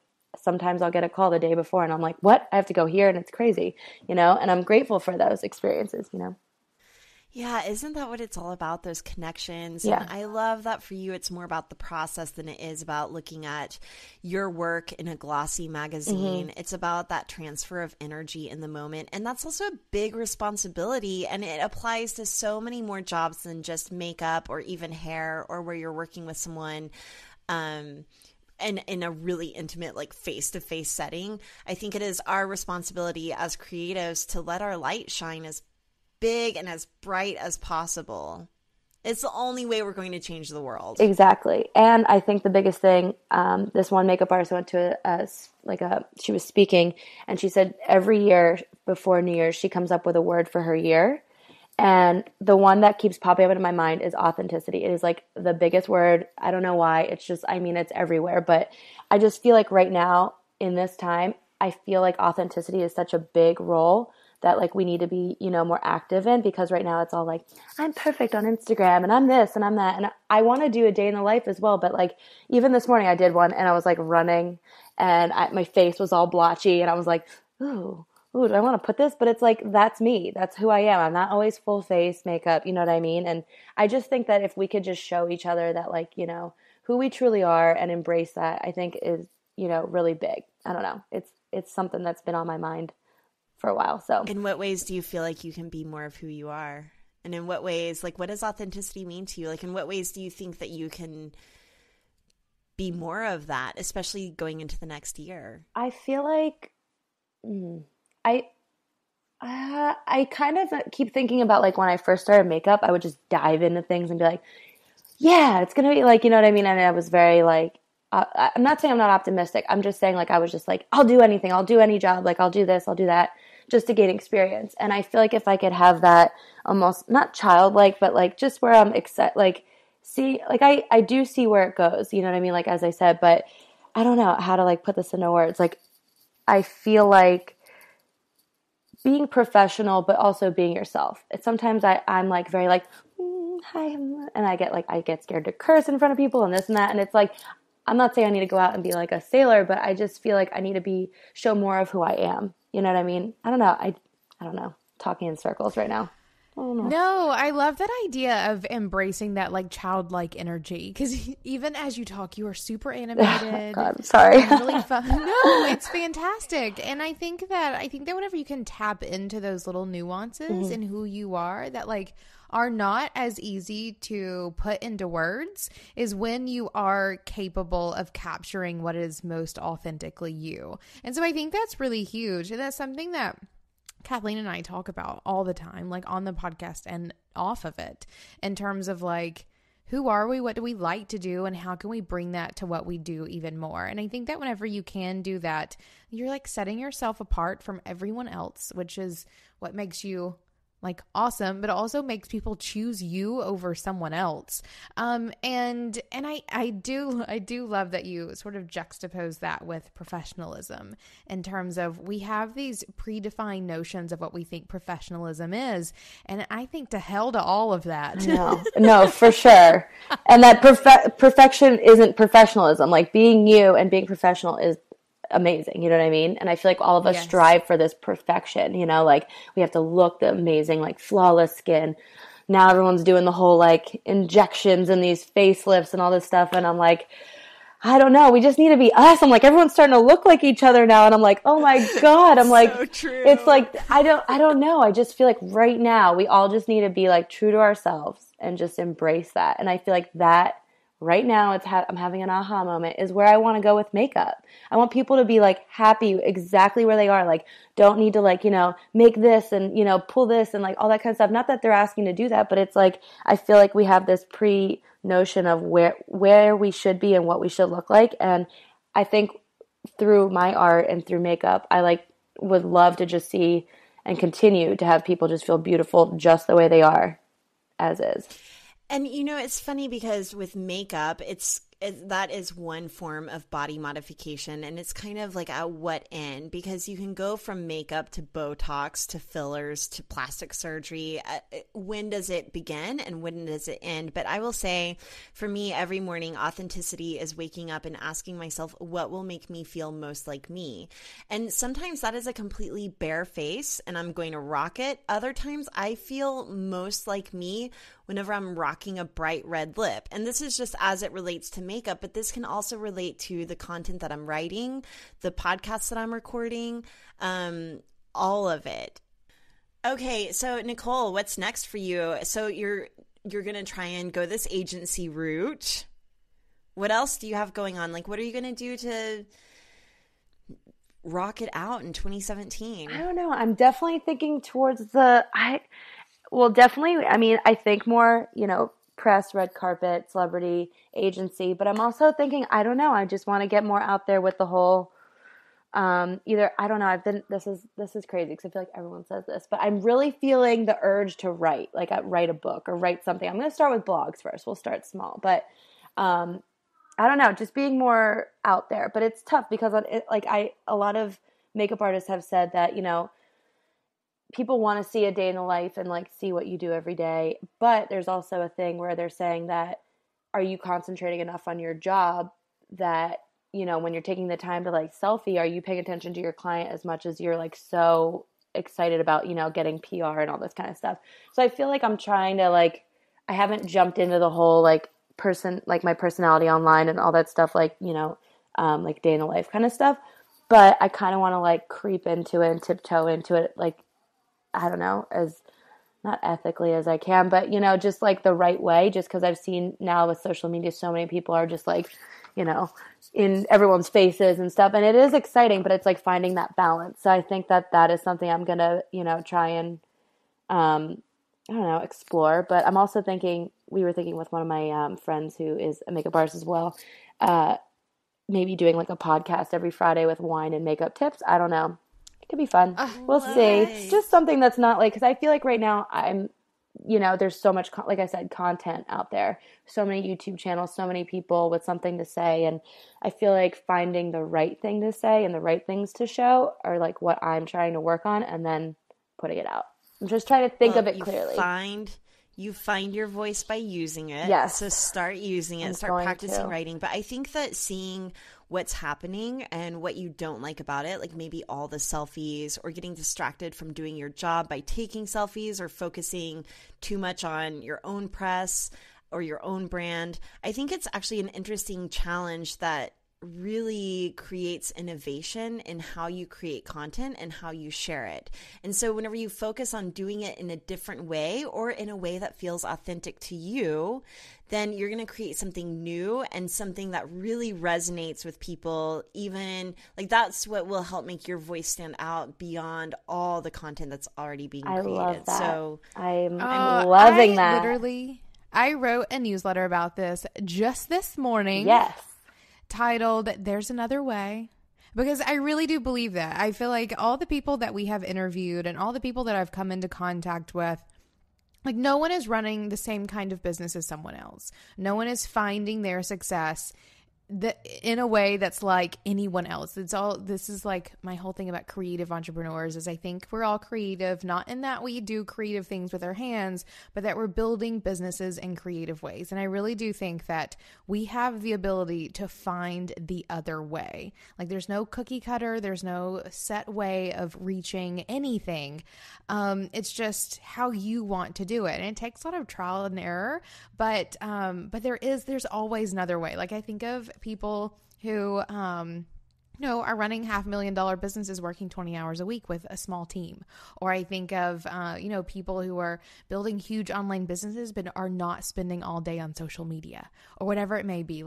sometimes I'll get a call the day before and I'm like, what? I have to go here, and it's crazy, and I'm grateful for those experiences, Yeah, isn't that what it's all about, those connections? Yeah. And I love that for you, it's more about the process than it is about looking at your work in a glossy magazine. Mm-hmm. It's about that transfer of energy in the moment. And that's also a big responsibility. And it applies to so many more jobs than just makeup or even hair, or where you're working with someone and in a really intimate, like face-to-face setting. I think it is our responsibility as creatives to let our light shine as big and as bright as possible. It's the only way we're going to change the world. Exactly. And I think the biggest thing, this one makeup artist went to she was speaking, and she said every year before New Year's, she comes up with a word for her year. And the one that keeps popping up into my mind is authenticity. It is like the biggest word. I don't know why. It's just, I mean, it's everywhere. But I just feel like right now in this time, I feel like authenticity is such a big role that like we need to be, more active in, because right now it's all like, I'm perfect on Instagram and I'm this and I'm that. And I want to do a day in the life as well. But like, even this morning I did one and I was like running and my face was all blotchy and I was like, ooh, do I want to put this? But it's like, that's me. That's who I am. I'm not always full face makeup. You know what I mean? And I just think that if we could just show each other that like, who we truly are and embrace that, I think is, really big. I don't know. It's something that's been on my mind for a while. So in what ways do you feel like you can be more of who you are? And in what ways, like, what does authenticity mean to you? Like, in what ways do you think that you can be more of that, especially going into the next year? I feel like I kind of keep thinking about like when I first started makeup, I would just dive into things and be like, yeah, it's going to be like, you know what I mean? And I was very like, I'm not saying I'm not optimistic. I'm just saying like, I was just like, I'll do anything. I'll do any job. Like I'll do this, I'll do that, just to gain experience. And I feel like if I could have that almost not childlike, but like just where I'm excited, like see, like I do see where it goes, you know what I mean? Like, as I said, but I don't know how to like put this into words. Like, I feel like being professional, but also being yourself. It's sometimes I'm like very like, hi, and I get scared to curse in front of people and this and that. And it's like, I'm not saying I need to go out and be like a sailor, but I just feel like I need to show more of who I am. You know what I mean? I don't know. I don't know. Talking in circles right now. No, I love that idea of embracing that like childlike energy, because even as you talk, you are super animated. God, I'm sorry. Really fun. No, it's fantastic, and I think that whenever you can tap into those little nuances in who you are, that like are not as easy to put into words, is when you are capable of capturing what is most authentically you. And so I think that's really huge, and that's something that Kathleen and I talk about all the time, like on the podcast and off of it, in terms of like, who are we? What do we like to do? And how can we bring that to what we do even more? And I think that whenever you can do that, you're like setting yourself apart from everyone else, which is what makes you like awesome, but also makes people choose you over someone else. And I do love that you sort of juxtapose that with professionalism, in terms of we have these predefined notions of what we think professionalism is. And I think to hell to all of that. No, for sure. And that perfection isn't professionalism. Like being you and being professional is amazing, you know what I mean? And I feel like all of us strive for this perfection, like we have to look the amazing, like flawless skin. Now everyone's doing the whole like injections and these facelifts and all this stuff, and I'm like, I don't know, we just need to be us. I'm like, everyone's starting to look like each other now, and I'm like, oh my God. I'm like, so true. It's like, I don't know. I just feel like right now we all just need to be like true to ourselves and just embrace that. And I feel like that right now, I'm having an aha moment, is where I want to go with makeup. I want people to be like happy exactly where they are. Like, don't need to like, make this and, pull this and like all that kind of stuff. Not that they're asking to do that, but it's like, I feel like we have this pre-notion of where we should be and what we should look like. And I think through my art and through makeup, I like would love to just see and continue to have people just feel beautiful just the way they are, as is. And, it's funny because with makeup, it's that is one form of body modification, and it's kind of like at what end, because you can go from makeup to Botox to fillers to plastic surgery. When does it begin and when does it end? But I will say, for me, every morning, authenticity is waking up and asking myself, what will make me feel most like me? And sometimes that is a completely bare face and I'm going to rock it. Other times I feel most like me whenever I'm rocking a bright red lip. And this is just as it relates to makeup, but this can also relate to the content that I'm writing, the podcasts that I'm recording, all of it. Okay, so Nicole, what's next for you? So you're going to try and go this agency route. What else do you have going on? Like, what are you going to do to rock it out in 2017? I don't know. I'm definitely thinking towards definitely, I mean, I think more, press, red carpet, celebrity, agency, but I'm also thinking, I don't know, I just want to get more out there with the whole, I don't know, this is crazy because I feel like everyone says this, but I'm really feeling the urge to write, like write a book or write something. I'm going to start with blogs first. We'll start small, but, I don't know, just being more out there, but it's tough because a lot of makeup artists have said that, people want to see a day in the life and like see what you do every day. But there's also a thing where they're saying that, are you concentrating enough on your job that, when you're taking the time to like selfie, are you paying attention to your client as much as you're like so excited about, getting PR and all this kind of stuff. So I feel like I'm trying to I haven't jumped into the whole my personality online and all that stuff, like day in the life kind of stuff. But I kind of want to creep into it and tiptoe into it, I don't know, as not ethically as I can, but, just the right way, just because I've seen now with social media, so many people are just in everyone's faces and stuff. And it is exciting, but it's finding that balance. So I think that is something I'm going to, try and, I don't know, explore. But I'm also we were thinking with one of my friends who is a makeup artist as well, maybe doing a podcast every Friday with wine and makeup tips. I don't know. It could be fun. We'll see. It's just something that's not because I feel like right now I'm, there's so much, like I said, content out there, so many YouTube channels, so many people with something to say. And I feel like finding the right thing to say and the right things to show are what I'm trying to work on and then putting it out. I'm just trying to think of it clearly. You find your voice by using it. Yes. So start using it, start practicing writing. But I think that seeing what's happening and what you don't like about it, like maybe all the selfies or getting distracted from doing your job by taking selfies or focusing too much on your own press or your own brand, I think it's actually an interesting challenge that really creates innovation in how you create content and how you share it. And so whenever you focus on doing it in a different way or in a way that feels authentic to you, then you're going to create something new and something that really resonates with people. Even that's what will help make your voice stand out beyond all the content that's already being created. I love that. So I'm loving that. I wrote a newsletter about this just this morning. Yes. Titled There's Another Way, because I really do believe that. I feel like all the people that we have interviewed and all the people that I've come into contact with, no one is running the same kind of business as someone else. No one is finding their success in a way that's like anyone else. This is my whole thing about creative entrepreneurs is I think we're all creative, not in that we do creative things with our hands, but that we're building businesses in creative ways. And I really do think that we have the ability to find the other way. There's no cookie cutter. There's no set way of reaching anything. It's just how you want to do it. And it takes a lot of trial and error, but there's always another way. I think of people who, are running $500,000 businesses working 20 hours a week with a small team. Or I think of, people who are building huge online businesses, but are not spending all day on social media or whatever it may be.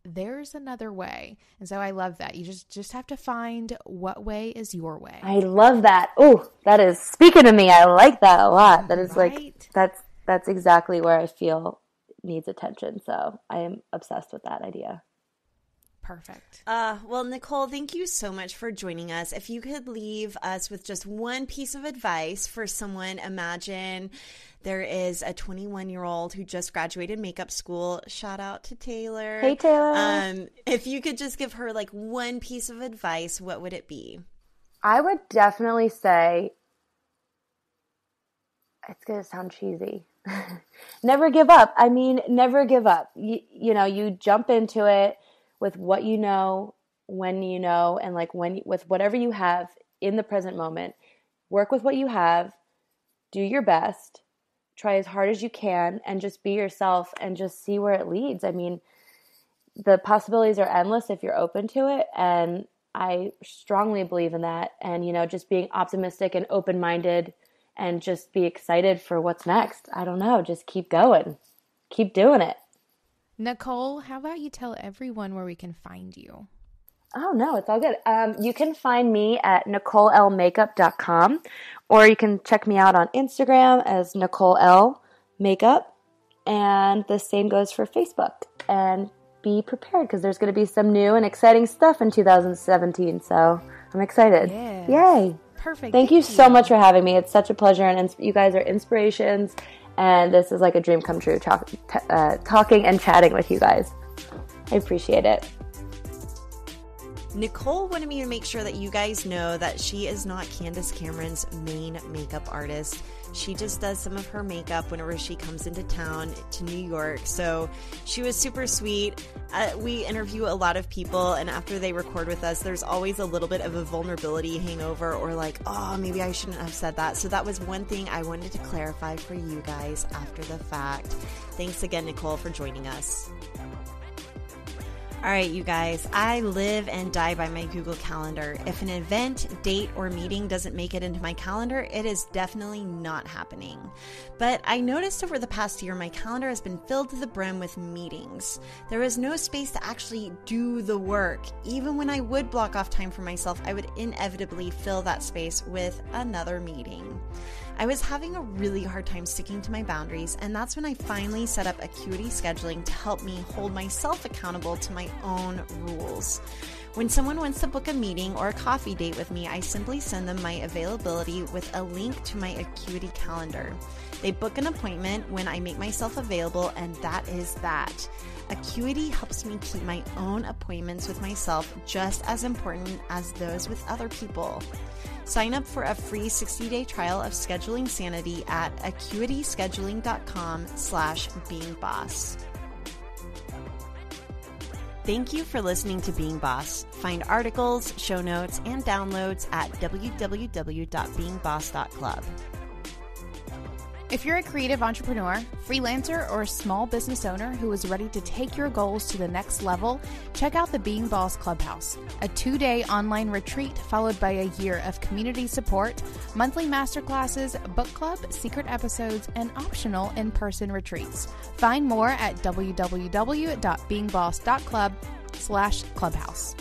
There's another way. And so I love that. You just have to find what way is your way. I love that. Oh, that is speaking to me. I like that a lot. That is right? That's exactly where I feel needs attention. So I am obsessed with that idea. perfect. Well, Nicole, thank you so much for joining us. If you could leave us with just one piece of advice for someone, imagine there is a 21-year-old who just graduated makeup school. Shout out to Taylor. Hey, Taylor. If you could just give her like one piece of advice, what would it be? I would definitely say, it's going to sound cheesy. Never give up. I mean, never give up. You know, you jump into it with what you know, when you know, and like with whatever you have in the present moment. Work with what you have, do your best, try as hard as you can, and just be yourself and just see where it leads. I mean, the possibilities are endless if you're open to it, and I strongly believe in that. And, you know, just being optimistic and open-minded and just be excited for what's next. I don't know. Just keep going. Keep doing it. Nicole, how about you tell everyone where we can find you? Oh, no, it's all good. You can find me at NicoleElleMakeup.com, or you can check me out on Instagram as Nicole Elle Makeup, and the same goes for Facebook. And be prepared because there's going to be some new and exciting stuff in 2017, so I'm excited. Yes. Yay. Perfect. Thank you so much for having me. It's such a pleasure, and you guys are inspirations, and this is like a dream come true, talking and chatting with you guys. I appreciate it. Nicole wanted me to make sure that you guys know that she is not Candace Cameron's main makeup artist. She just does some of her makeup whenever she comes into town to New York. So she was super sweet. We interview a lot of people, and after they record with us, there's always a little bit of a vulnerability hangover, or like, oh, maybe I shouldn't have said that. So that was one thing I wanted to clarify for you guys after the fact. Thanks again, Nicole, for joining us. All right, you guys, I live and die by my Google Calendar. If an event, date, or meeting doesn't make it into my calendar, it is definitely not happening. But I noticed over the past year, my calendar has been filled to the brim with meetings. There is no space to actually do the work. Even when I would block off time for myself, I would inevitably fill that space with another meeting. I was having a really hard time sticking to my boundaries, and that's when I finally set up Acuity Scheduling to help me hold myself accountable to my own rules. When someone wants to book a meeting or a coffee date with me, I simply send them my availability with a link to my Acuity calendar. They book an appointment when I make myself available, and that is that. Acuity helps me keep my own appointments with myself just as important as those with other people. Sign up for a free 60-day trial of Scheduling Sanity at acuityscheduling.com/beingboss. Thank you for listening to Being Boss. Find articles, show notes, and downloads at www.beingboss.club. If you're a creative entrepreneur, freelancer, or a small business owner who is ready to take your goals to the next level, check out the Being Boss Clubhouse, a 2-day online retreat followed by a year of community support, monthly masterclasses, book club, secret episodes, and optional in-person retreats. Find more at www.beingboss.club/clubhouse.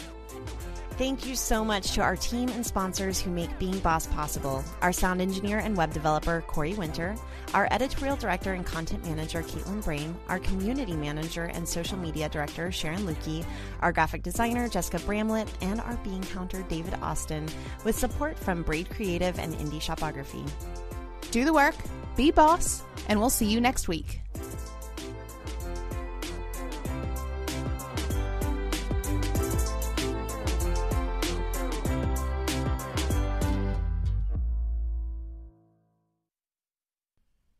Thank you so much to our team and sponsors who make Being Boss possible. Our sound engineer and web developer, Corey Winter, our editorial director and content manager, Caitlin Brame, our community manager and social media director, Sharon Lukey, our graphic designer, Jessica Bramlett, and our bean counter, David Austin, with support from Braid Creative and Indie Shopography. Do the work, be boss, and we'll see you next week.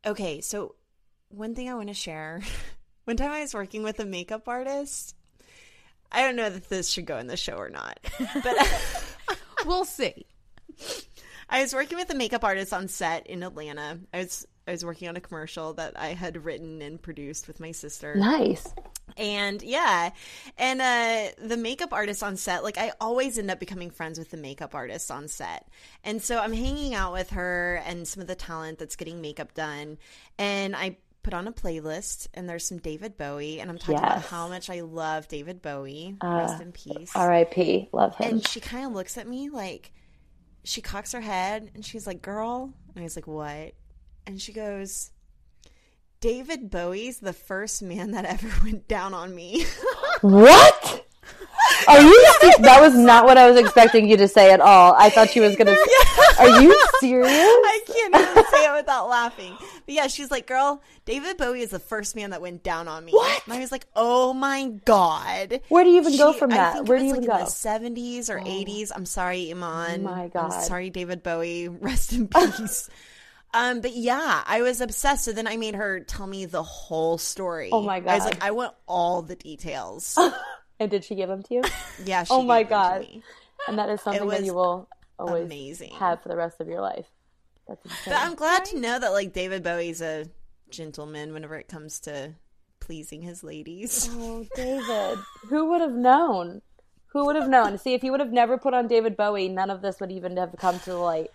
Okay, so one thing I want to share. One time I was working with a makeup artist. I don't know that this should go in the show or not, but we'll see. I was working with a makeup artist on set in Atlanta. I was working on a commercial that I had written and produced with my sister. Nice. And yeah, and the makeup artist on set, like I always end up becoming friends with the makeup artist on set. And so I'm hanging out with her and some of the talent that's getting makeup done. And I put on a playlist, and there's some David Bowie, and I'm talking about how much I love David Bowie. Rest in peace. R.I.P. Love him. And she kind of looks at me like, she cocks her head, and she's like, girl. And I was like, what? And she goes, David Bowie's the first man that ever went down on me. What? That was not what I was expecting you to say at all. I thought she was going to say, are you serious? I can't even say it without laughing. But yeah, she's like, girl, David Bowie is the first man that went down on me. What? And I was like, oh my God. Where do you even go from that? I think Where do it you was even like go? in the 70s or 80s. I'm sorry, Iman. Oh my God. I'm sorry, David Bowie. Rest in peace. But yeah, I was obsessed. So then I made her tell me the whole story. Oh my God. I was like, I want all the details. And did she give them to you? Yeah, she Oh my gave them to God. me. And that is something that you will always amazing. Have for the rest of your life. That's insane. But I'm glad to know that like David Bowie's a gentleman whenever it comes to pleasing his ladies. Oh, David. Who would have known? Who would have known? See, if you would have never put on David Bowie, none of this would even have come to the light.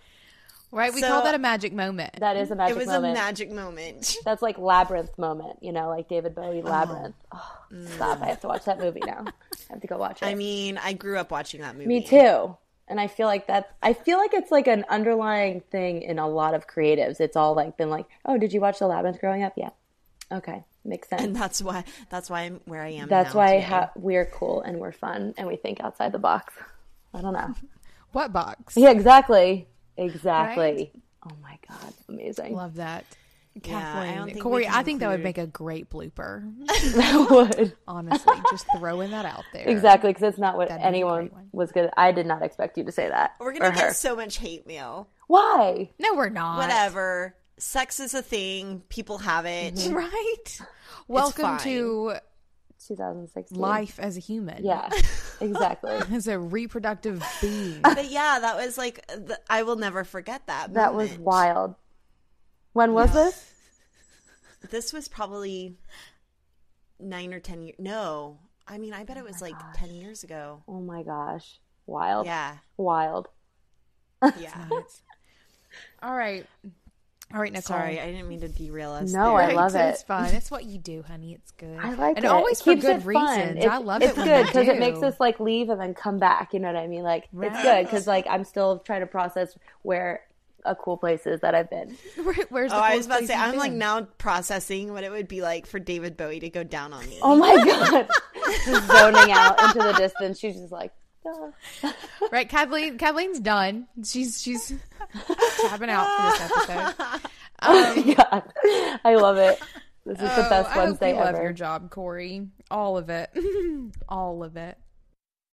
Right, we call that a magic moment. That is a magic moment. It was a magic moment. That's like Labyrinth moment, you know, like David Bowie Labyrinth. Oh, stop. I have to watch that movie now. I have to go watch it. I mean, I grew up watching that movie. Me too. And I feel like it's like an underlying thing in a lot of creatives. It's all like been like, oh, did you watch The Labyrinth growing up? Yeah. Okay. Makes sense. And that's why I'm where I am. That's why we're cool and we're fun and we think outside the box. I don't know. What box? Yeah, exactly. Exactly. Right? Oh my God. Amazing. Love that. Kathleen. Yeah, Corey, I think that would make a great blooper. That would. Honestly, just throwing that out there. Exactly, because it's not what anyone was good. I did not expect you to say that. We're going to get so much hate mail. Why? No, we're not. Whatever. Sex is a thing. People have it. Mm-hmm. Right? Welcome to 2016. Life as a human. Yeah, exactly. As a reproductive being. But yeah, that was like, I will never forget that moment. That was wild. When was this? This was probably 9 or 10 years. No. I mean, I bet it was like 10 years ago. Oh my gosh. Wild. Yeah. Wild. Yeah. All right. All right, Nicole. Sorry, I didn't mean to derail us. No, I love it. It's fun. It's what you do, honey. It's good. I like it. And always for good reasons. I love it. It's good because it makes us like leave and then come back. You know what I mean? Like it's good because like I'm still trying to process where a cool place is that I've been. Where's the I was about to say I'm like now processing what it would be like for David Bowie to go down on me. Oh my God. Just zoning out into the distance. She's just like, duh. Right, Kathleen's done. She's tapping out for this episode. Oh my God. I love it. This is the best Wednesday ever. I love your job, Corey. All of it. All of it.